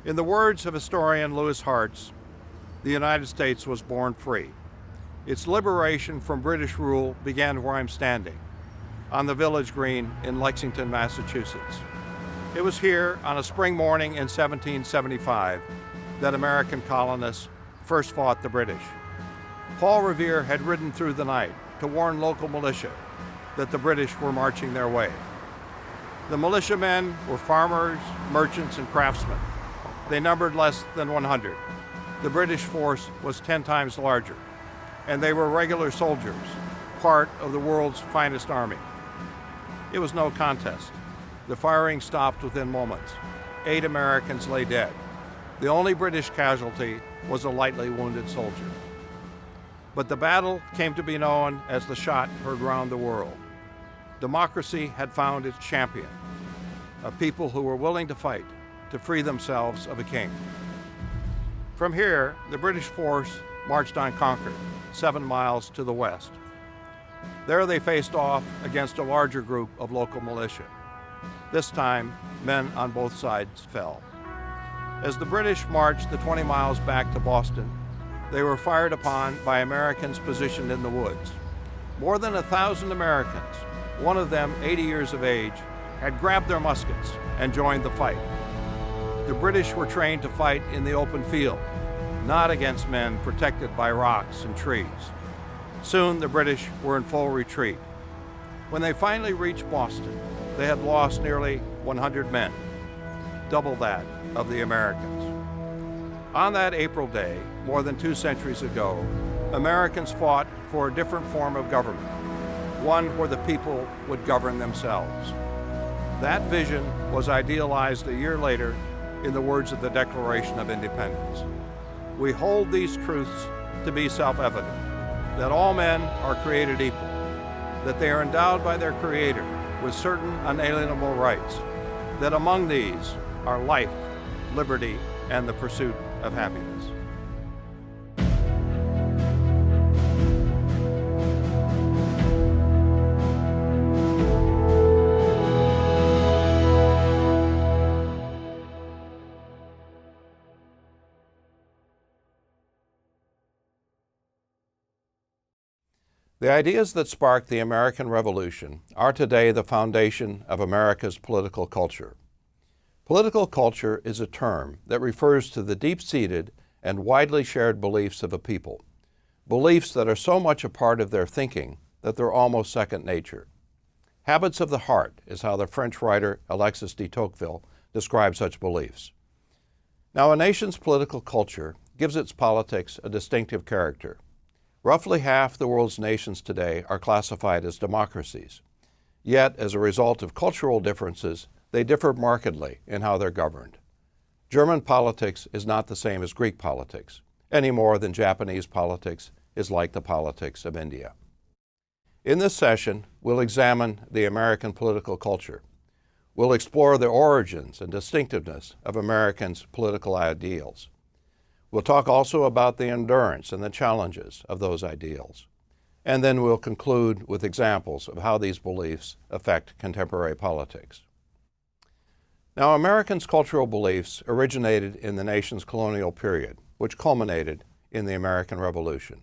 In the words of historian Lewis Hartz, the United States was born free. Its liberation from British rule began where I'm standing, on the village green in Lexington, Massachusetts. It was here on a spring morning in 1775 that American colonists first fought the British. Paul Revere had ridden through the night to warn local militia that the British were marching their way. The militiamen were farmers, merchants, and craftsmen. They numbered less than 100. The British force was 10 times larger, and they were regular soldiers, part of the world's finest army. It was no contest. The firing stopped within moments. 8 Americans lay dead. The only British casualty was a lightly wounded soldier. But the battle came to be known as the shot heard round the world. Democracy had found its champion, a people who were willing to fight to free themselves of a king. From here, the British force marched on Concord, 7 miles to the west. There they faced off against a larger group of local militia. This time, men on both sides fell. As the British marched the 20 miles back to Boston, they were fired upon by Americans positioned in the woods. More than 1,000 Americans, one of them 80 years of age, had grabbed their muskets and joined the fight. The British were trained to fight in the open field, not against men protected by rocks and trees. Soon the British were in full retreat. When they finally reached Boston, they had lost nearly 100 men, double that of the Americans. On that April day, more than 2 centuries ago, Americans fought for a different form of government, one where the people would govern themselves. That vision was idealized a year later in the words of the Declaration of Independence. We hold these truths to be self-evident, that all men are created equal, that they are endowed by their Creator with certain unalienable rights, that among these are life, liberty, and the pursuit of happiness. The ideas that sparked the American Revolution are today the foundation of America's political culture. Political culture is a term that refers to the deep-seated and widely shared beliefs of a people, beliefs that are so much a part of their thinking that they're almost second nature. Habits of the heart is how the French writer Alexis de Tocqueville describes such beliefs. Now, a nation's political culture gives its politics a distinctive character. Roughly half the world's nations today are classified as democracies. Yet, as a result of cultural differences, they differ markedly in how they're governed. German politics is not the same as Greek politics, any more than Japanese politics is like the politics of India. In this session, we'll examine the American political culture. We'll explore the origins and distinctiveness of Americans' political ideals. We'll talk also about the endurance and the challenges of those ideals. And then we'll conclude with examples of how these beliefs affect contemporary politics. Now, Americans' cultural beliefs originated in the nation's colonial period, which culminated in the American Revolution.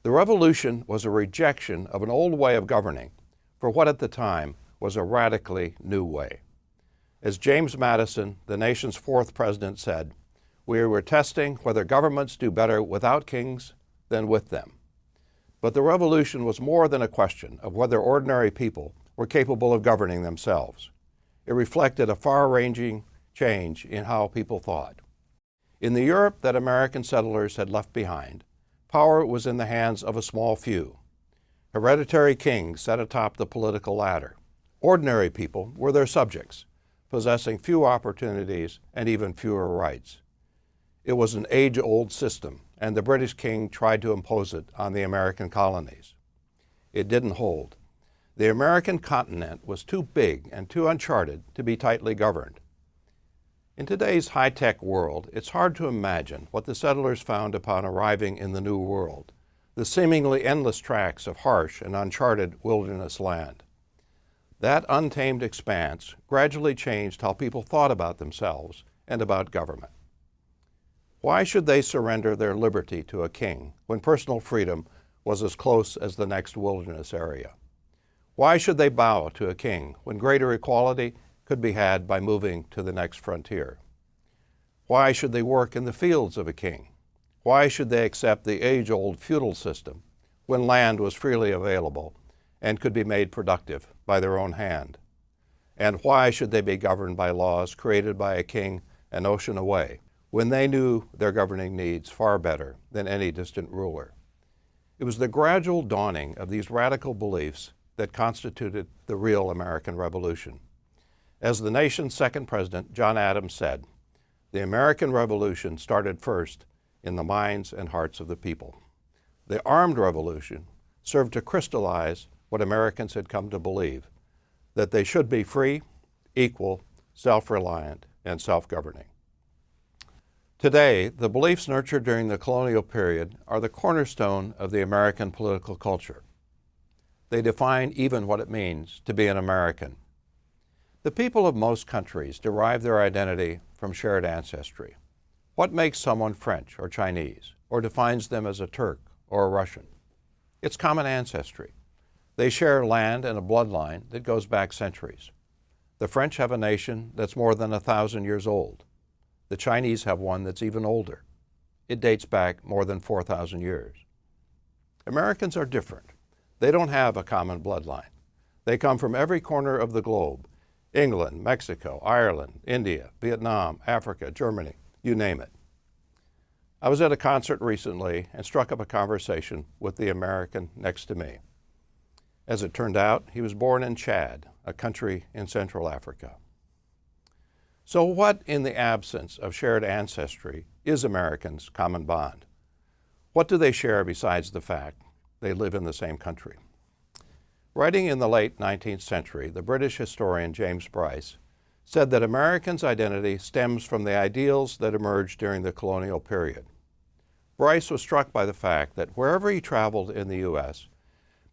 The Revolution was a rejection of an old way of governing for what at the time was a radically new way. As James Madison, the nation's 4th president, said, "We were testing whether governments do better without kings than with them." But the revolution was more than a question of whether ordinary people were capable of governing themselves. It reflected a far-ranging change in how people thought. In the Europe that American settlers had left behind, power was in the hands of a small few. Hereditary kings sat atop the political ladder. Ordinary people were their subjects, possessing few opportunities and even fewer rights. It was an age-old system, and the British king tried to impose it on the American colonies. It didn't hold. The American continent was too big and too uncharted to be tightly governed. In today's high-tech world, it's hard to imagine what the settlers found upon arriving in the New World, the seemingly endless tracts of harsh and uncharted wilderness land. That untamed expanse gradually changed how people thought about themselves and about government. Why should they surrender their liberty to a king when personal freedom was as close as the next wilderness area? Why should they bow to a king when greater equality could be had by moving to the next frontier? Why should they work in the fields of a king? Why should they accept the age-old feudal system when land was freely available and could be made productive by their own hand? And why should they be governed by laws created by a king an ocean away when they knew their governing needs far better than any distant ruler? It was the gradual dawning of these radical beliefs that constituted the real American Revolution. As the nation's second president, John Adams, said, "The American Revolution started first in the minds and hearts of the people." The armed revolution served to crystallize what Americans had come to believe, that they should be free, equal, self-reliant, and self-governing. Today, the beliefs nurtured during the colonial period are the cornerstone of the American political culture. They define even what it means to be an American. The people of most countries derive their identity from shared ancestry. What makes someone French or Chinese, or defines them as a Turk or a Russian? It's common ancestry. They share land and a bloodline that goes back centuries. The French have a nation that's more than 1,000 years old. The Chinese have one that's even older. It dates back more than 4,000 years. Americans are different. They don't have a common bloodline. They come from every corner of the globe: England, Mexico, Ireland, India, Vietnam, Africa, Germany, you name it. I was at a concert recently and struck up a conversation with the American next to me. As it turned out, he was born in Chad, a country in Central Africa. So what, in the absence of shared ancestry, is Americans' common bond? What do they share besides the fact they live in the same country? Writing in the late 19th century, the British historian James Bryce said that Americans' identity stems from the ideals that emerged during the colonial period. Bryce was struck by the fact that wherever he traveled in the U.S.,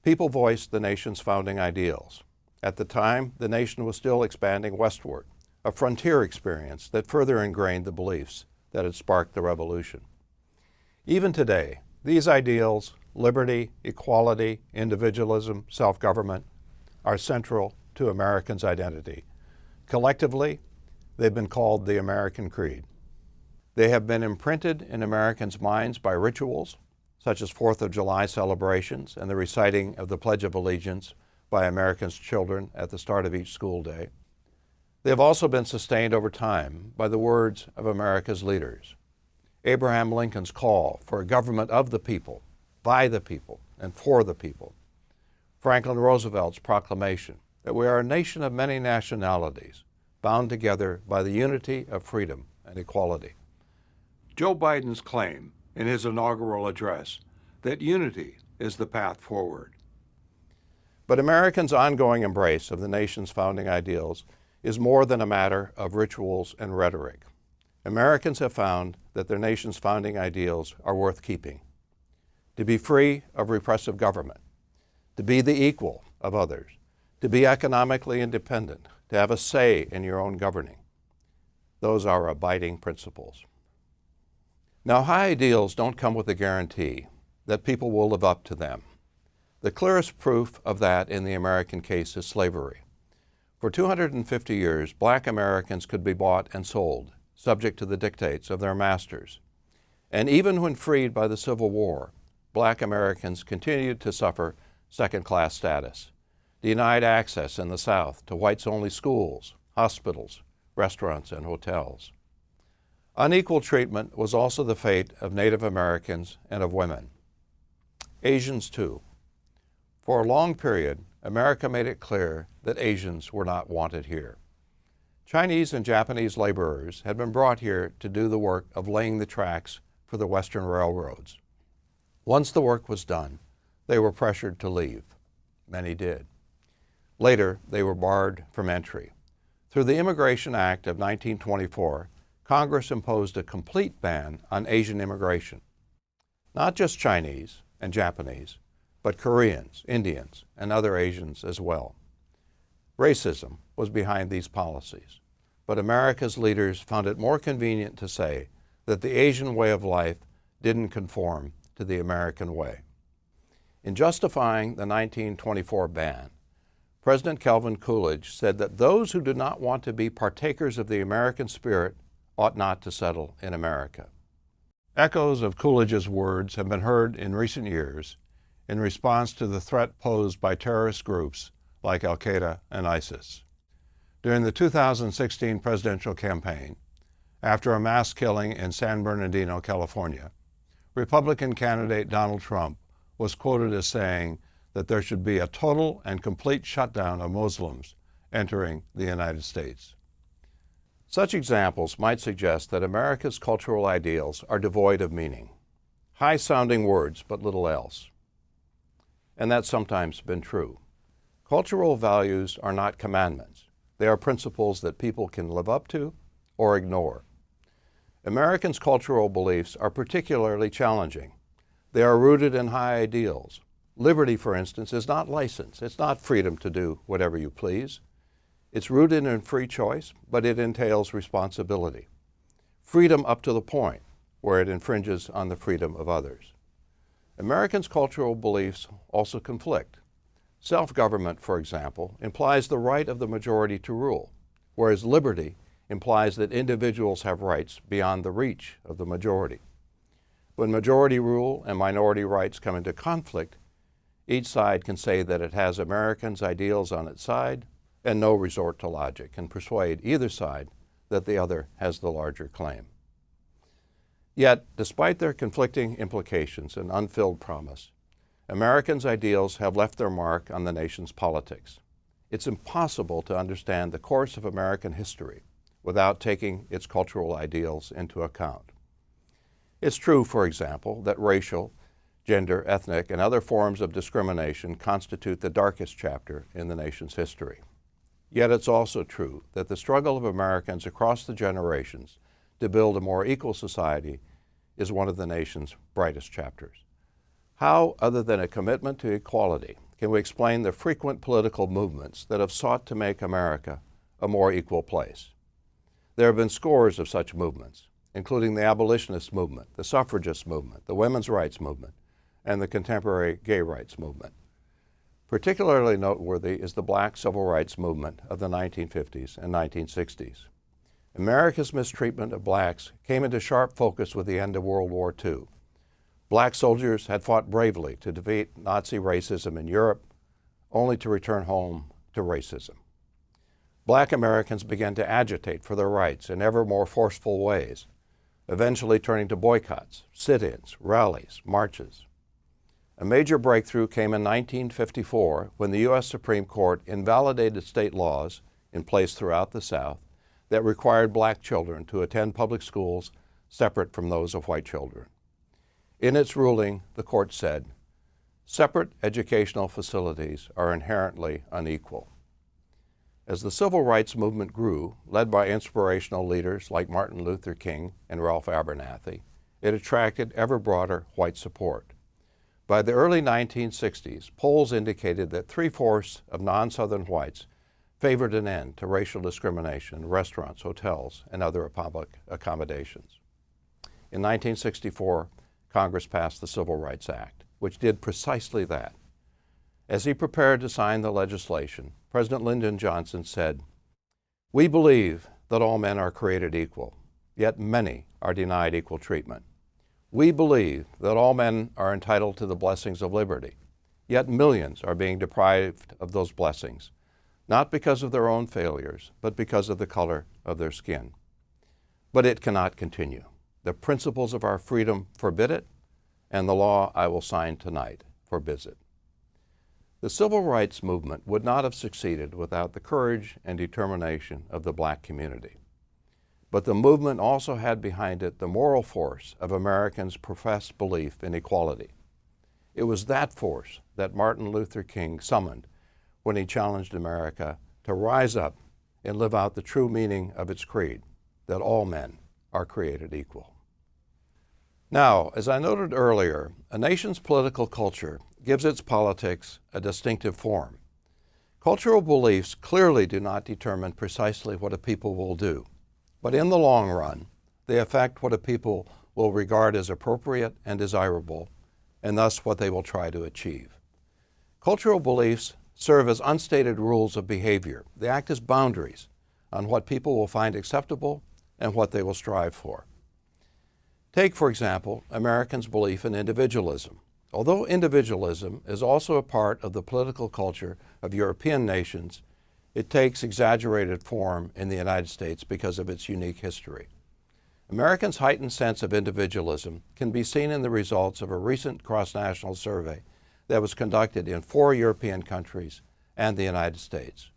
people voiced the nation's founding ideals. At the time, the nation was still expanding westward, a frontier experience that further ingrained the beliefs that had sparked the revolution. Even today, these ideals, liberty, equality, individualism, self-government, are central to Americans' identity. Collectively, they've been called the American Creed. They have been imprinted in Americans' minds by rituals, such as 4th of July celebrations and the reciting of the Pledge of Allegiance by Americans' children at the start of each school day. They have also been sustained over time by the words of America's leaders. Abraham Lincoln's call for a government of the people, by the people, and for the people. Franklin Roosevelt's proclamation that we are a nation of many nationalities, bound together by the unity of freedom and equality. Joe Biden's claim in his inaugural address that unity is the path forward. But Americans' ongoing embrace of the nation's founding ideals is more than a matter of rituals and rhetoric. Americans have found that their nation's founding ideals are worth keeping. To be free of repressive government, to be the equal of others, to be economically independent, to have a say in your own governing. Those are abiding principles. Now, high ideals don't come with a guarantee that people will live up to them. The clearest proof of that in the American case is slavery. For 250 years, black Americans could be bought and sold, subject to the dictates of their masters. And even when freed by the Civil War, black Americans continued to suffer second-class status, denied access in the South to whites-only schools, hospitals, restaurants, and hotels. Unequal treatment was also the fate of Native Americans and of women. Asians too. For a long period, America made it clear that Asians were not wanted here. Chinese and Japanese laborers had been brought here to do the work of laying the tracks for the Western railroads. Once the work was done, they were pressured to leave. Many did. Later, they were barred from entry. Through the Immigration Act of 1924, Congress imposed a complete ban on Asian immigration. Not just Chinese and Japanese, but Koreans, Indians, and other Asians as well. Racism was behind these policies, but America's leaders found it more convenient to say that the Asian way of life didn't conform to the American way. In justifying the 1924 ban, President Calvin Coolidge said that those who do not want to be partakers of the American spirit ought not to settle in America. Echoes of Coolidge's words have been heard in recent years in response to the threat posed by terrorist groups like Al-Qaeda and ISIS. During the 2016 presidential campaign, after a mass killing in San Bernardino, California, Republican candidate Donald Trump was quoted as saying that there should be a total and complete shutdown of Muslims entering the United States. Such examples might suggest that America's cultural ideals are devoid of meaning, high-sounding words but little else. And that's sometimes been true. Cultural values are not commandments. They are principles that people can live up to or ignore. Americans' cultural beliefs are particularly challenging. They are rooted in high ideals. Liberty, for instance, is not license. It's not freedom to do whatever you please. It's rooted in free choice, but it entails responsibility. Freedom up to the point where it infringes on the freedom of others. Americans' cultural beliefs also conflict. Self-government, for example, implies the right of the majority to rule, whereas liberty implies that individuals have rights beyond the reach of the majority. When majority rule and minority rights come into conflict, each side can say that it has Americans' ideals on its side and no resort to logic and persuade either side that the other has the larger claim. Yet, despite their conflicting implications and unfilled promise, Americans' ideals have left their mark on the nation's politics. It's impossible to understand the course of American history without taking its cultural ideals into account. It's true, for example, that racial, gender, ethnic, and other forms of discrimination constitute the darkest chapter in the nation's history. Yet it's also true that the struggle of Americans across the generations to build a more equal society is one of the nation's brightest chapters. How, other than a commitment to equality, can we explain the frequent political movements that have sought to make America a more equal place? There have been scores of such movements, including the abolitionist movement, the suffragist movement, the women's rights movement, and the contemporary gay rights movement. Particularly noteworthy is the Black civil rights movement of the 1950s and 1960s. America's mistreatment of blacks came into sharp focus with the end of World War II. Black soldiers had fought bravely to defeat Nazi racism in Europe, only to return home to racism. Black Americans began to agitate for their rights in ever more forceful ways, eventually turning to boycotts, sit-ins, rallies, marches. A major breakthrough came in 1954 when the U.S. Supreme Court invalidated state laws in place throughout the South that required black children to attend public schools separate from those of white children. In its ruling, the court said, "Separate educational facilities are inherently unequal." As the civil rights movement grew, led by inspirational leaders like Martin Luther King and Ralph Abernathy, it attracted ever broader white support. By the early 1960s, polls indicated that 3/4 of non-Southern whites favored an end to racial discrimination in restaurants, hotels, and other public accommodations. In 1964, Congress passed the Civil Rights Act, which did precisely that. As he prepared to sign the legislation, President Lyndon Johnson said, "We believe that all men are created equal, yet many are denied equal treatment. We believe that all men are entitled to the blessings of liberty, yet millions are being deprived of those blessings, not because of their own failures, but because of the color of their skin. But it cannot continue. The principles of our freedom forbid it, and the law I will sign tonight forbids it." The civil rights movement would not have succeeded without the courage and determination of the black community. But the movement also had behind it the moral force of Americans' professed belief in equality. It was that force that Martin Luther King summoned when he challenged America to rise up and live out the true meaning of its creed, that all men are created equal. Now, as I noted earlier, a nation's political culture gives its politics a distinctive form. Cultural beliefs clearly do not determine precisely what a people will do, but in the long run, they affect what a people will regard as appropriate and desirable, and thus what they will try to achieve. Cultural beliefs serve as unstated rules of behavior. They act as boundaries on what people will find acceptable and what they will strive for. Take, for example, Americans' belief in individualism. Although individualism is also a part of the political culture of European nations, it takes exaggerated form in the United States because of its unique history. Americans' heightened sense of individualism can be seen in the results of a recent cross-national survey that was conducted in 4 European countries and the United States.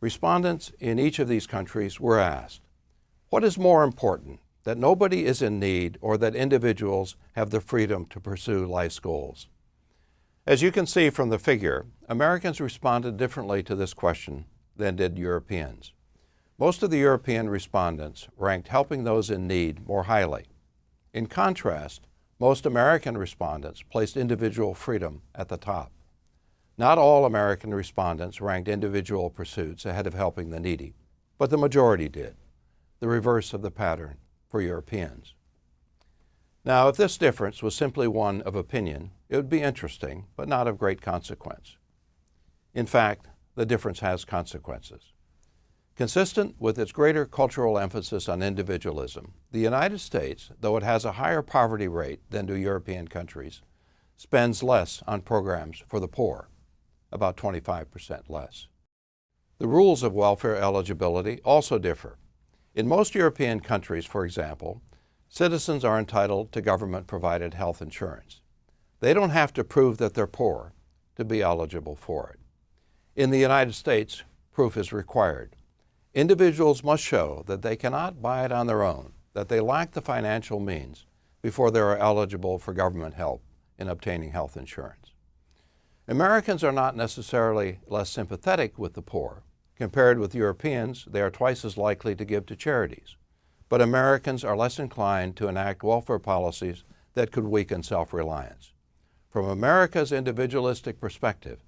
Respondents in each of these countries were asked, what is more important, that nobody is in need or that individuals have the freedom to pursue life's goals? As you can see from the figure, Americans responded differently to this question than did Europeans. Most of the European respondents ranked helping those in need more highly. In contrast, most American respondents placed individual freedom at the top. Not all American respondents ranked individual pursuits ahead of helping the needy, but the majority did, the reverse of the pattern for Europeans. Now, if this difference was simply one of opinion, it would be interesting, but not of great consequence. In fact, the difference has consequences. Consistent with its greater cultural emphasis on individualism, the United States, though it has a higher poverty rate than do European countries, spends less on programs for the poor, about 25% less. The rules of welfare eligibility also differ. In most European countries, for example, citizens are entitled to government-provided health insurance. They don't have to prove that they're poor to be eligible for it. In the United States, proof is required. Individuals must show that they cannot buy it on their own, that they lack the financial means before they are eligible for government help in obtaining health insurance. Americans are not necessarily less sympathetic with the poor. Compared with Europeans, they are twice as likely to give to charities. But Americans are less inclined to enact welfare policies that could weaken self-reliance. From America's individualistic perspective,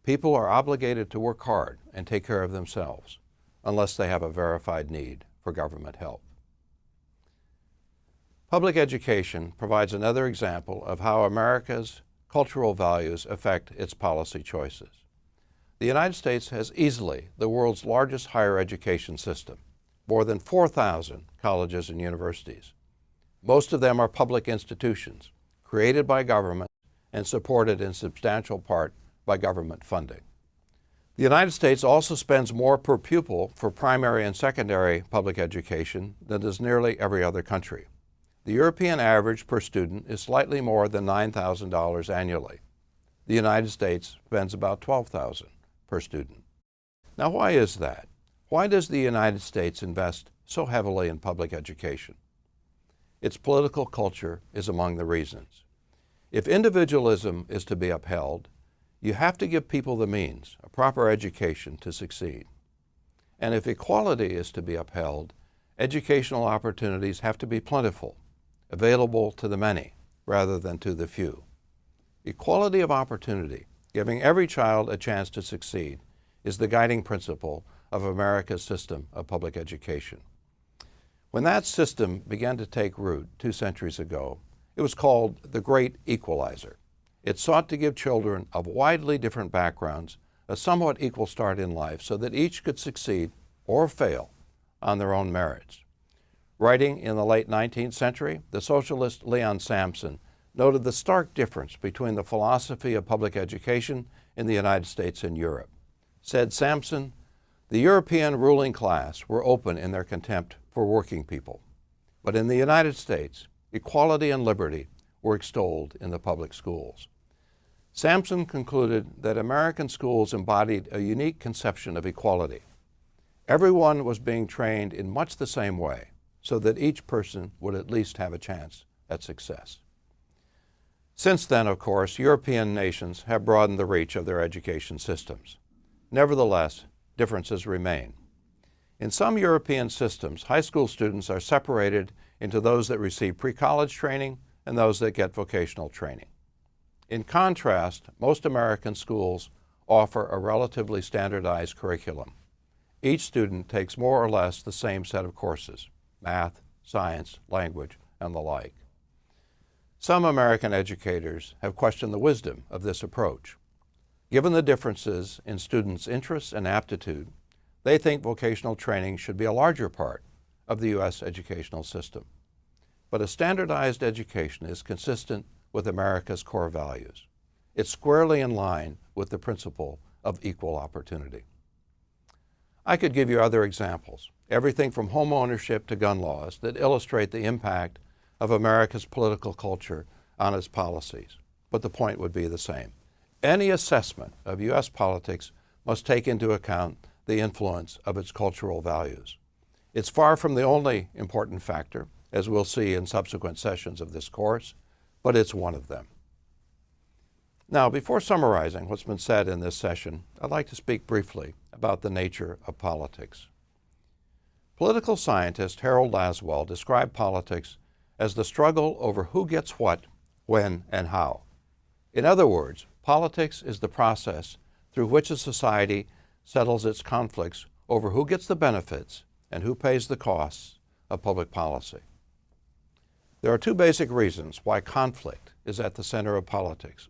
people are obligated to work hard and take care of themselves, unless they have a verified need for government help. Public education provides another example of how America's cultural values affect its policy choices. The United States has easily the world's largest higher education system, more than 4,000 colleges and universities. Most of them are public institutions, created by government and supported in substantial part by government funding. The United States also spends more per pupil for primary and secondary public education than does nearly every other country. The European average per student is slightly more than $9,000 annually. The United States spends about $12,000 per student. Now, why is that? Why does the United States invest so heavily in public education? Its political culture is among the reasons. If individualism is to be upheld, you have to give people the means, a proper education, to succeed. And if equality is to be upheld, educational opportunities have to be plentiful, available to the many rather than to the few. Equality of opportunity, giving every child a chance to succeed, is the guiding principle of America's system of public education. When that system began to take root 2 centuries ago, it was called the Great Equalizer. It sought to give children of widely different backgrounds a somewhat equal start in life so that each could succeed or fail on their own merits. Writing in the late 19th century, the socialist Leon Sampson noted the stark difference between the philosophy of public education in the United States and Europe. Said Sampson, the European ruling class were open in their contempt for working people, but in the United States, equality and liberty were extolled in the public schools. Sampson concluded that American schools embodied a unique conception of equality. Everyone was being trained in much the same way, so that each person would at least have a chance at success. Since then, of course, European nations have broadened the reach of their education systems. Nevertheless, differences remain. In some European systems, high school students are separated into those that receive pre-college training and those that get vocational training. In contrast, most American schools offer a relatively standardized curriculum. Each student takes more or less the same set of courses: math, science, language, and the like. Some American educators have questioned the wisdom of this approach. Given the differences in students' interests and aptitude, they think vocational training should be a larger part of the U.S. educational system. But a standardized education is consistent with America's core values. It's squarely in line with the principle of equal opportunity. I could give you other examples, everything from home ownership to gun laws, that illustrate the impact of America's political culture on its policies, but the point would be the same. Any assessment of U.S. politics must take into account the influence of its cultural values. It's far from the only important factor, as we'll see in subsequent sessions of this course, but it's one of them. Now, before summarizing what's been said in this session, I'd like to speak briefly about the nature of politics. Political scientist Harold Laswell described politics as the struggle over who gets what, when, and how. In other words, politics is the process through which a society settles its conflicts over who gets the benefits and who pays the costs of public policy. There are two basic reasons why conflict is at the center of politics.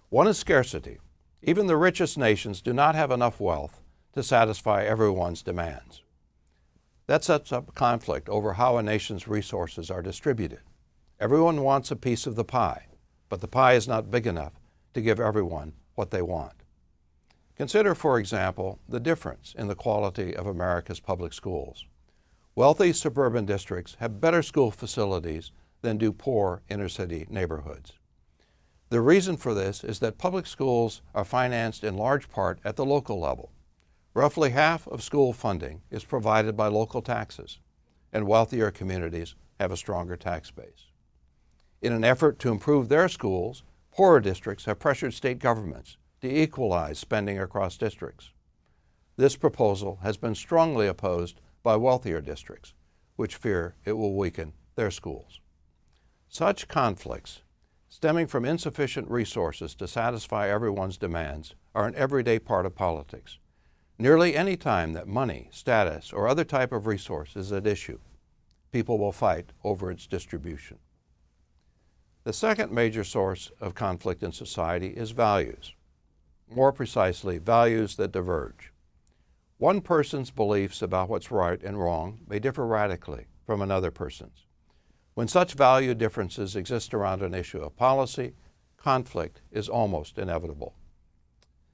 One is scarcity. Even the richest nations do not have enough wealth to satisfy everyone's demands. That sets up conflict over how a nation's resources are distributed. Everyone wants a piece of the pie, but the pie is not big enough to give everyone what they want. Consider, for example, the difference in the quality of America's public schools. Wealthy suburban districts have better school facilities than do poor inner-city neighborhoods. The reason for this is that public schools are financed in large part at the local level. Roughly half of school funding is provided by local taxes, and wealthier communities have a stronger tax base. In an effort to improve their schools, poorer districts have pressured state governments to equalize spending across districts. This proposal has been strongly opposed by wealthier districts, which fear it will weaken their schools. Such conflicts, stemming from insufficient resources to satisfy everyone's demands, are an everyday part of politics. Nearly any time that money, status, or other type of resource is at issue, people will fight over its distribution. The second major source of conflict in society is values. More precisely, values that diverge. One person's beliefs about what's right and wrong may differ radically from another person's. When such value differences exist around an issue of policy, conflict is almost inevitable.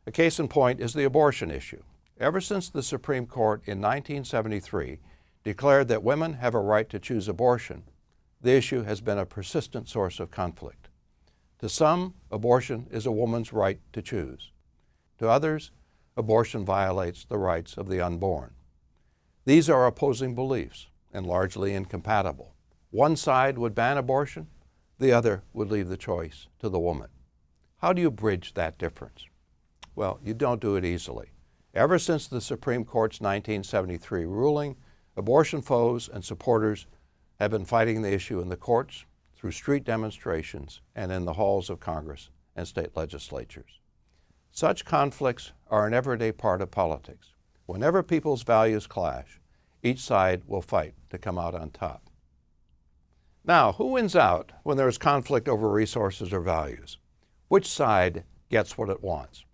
A case in point is the abortion issue. Ever since the Supreme Court in 1973 declared that women have a right to choose abortion, the issue has been a persistent source of conflict. To some, abortion is a woman's right to choose. To others, abortion violates the rights of the unborn. These are opposing beliefs and largely incompatible. One side would ban abortion, the other would leave the choice to the woman. How do you bridge that difference? Well, you don't do it easily. Ever since the Supreme Court's 1973 ruling, abortion foes and supporters have been fighting the issue in the courts, through street demonstrations, and in the halls of Congress and state legislatures. Such conflicts are an everyday part of politics. Whenever people's values clash, each side will fight to come out on top. Now, who wins out when there is conflict over resources or values? Which side gets what it wants?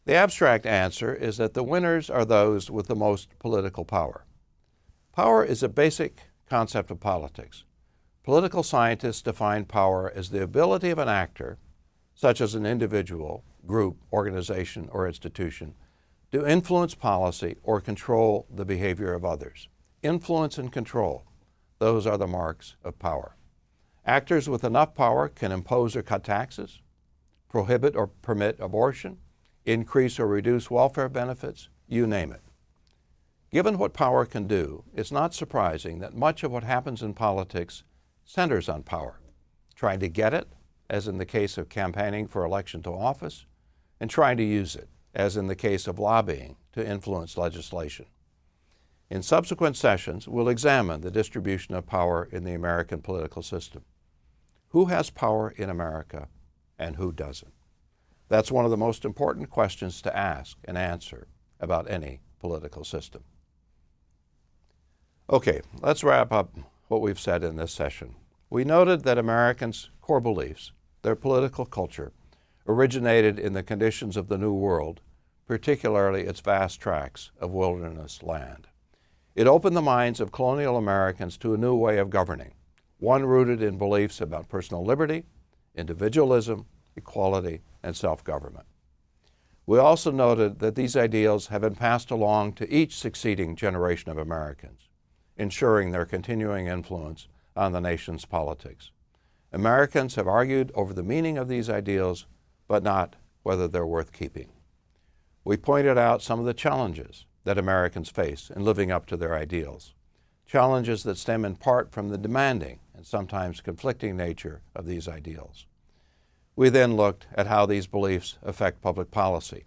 The abstract answer is that the winners are those with the most political power. Power is a basic concept of politics. Political scientists define power as the ability of an actor, such as an individual, group, organization, or institution, to influence policy or control the behavior of others. Influence and control, those are the marks of power. Actors with enough power can impose or cut taxes, prohibit or permit abortion, increase or reduce welfare benefits, you name it. Given what power can do, it's not surprising that much of what happens in politics centers on power, trying to get it, as in the case of campaigning for election to office, and trying to use it, as in the case of lobbying to influence legislation. In subsequent sessions, we'll examine the distribution of power in the American political system. Who has power in America and who doesn't? That's one of the most important questions to ask and answer about any political system. Okay, let's wrap up what we've said in this session. We noted that Americans' core beliefs, their political culture, originated in the conditions of the New World, particularly its vast tracts of wilderness land. It opened the minds of colonial Americans to a new way of governing, one rooted in beliefs about personal liberty, individualism, equality, and self-government. We also noted that these ideals have been passed along to each succeeding generation of Americans, ensuring their continuing influence on the nation's politics. Americans have argued over the meaning of these ideals, but not whether they're worth keeping. We pointed out some of the challenges that Americans face in living up to their ideals, challenges that stem in part from the demanding and sometimes conflicting nature of these ideals. We then looked at how these beliefs affect public policy,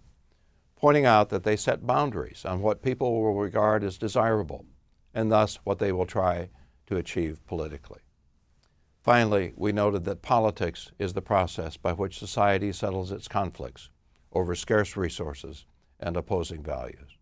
pointing out that they set boundaries on what people will regard as desirable, and thus what they will try to achieve politically. Finally, we noted that politics is the process by which society settles its conflicts over scarce resources and opposing values.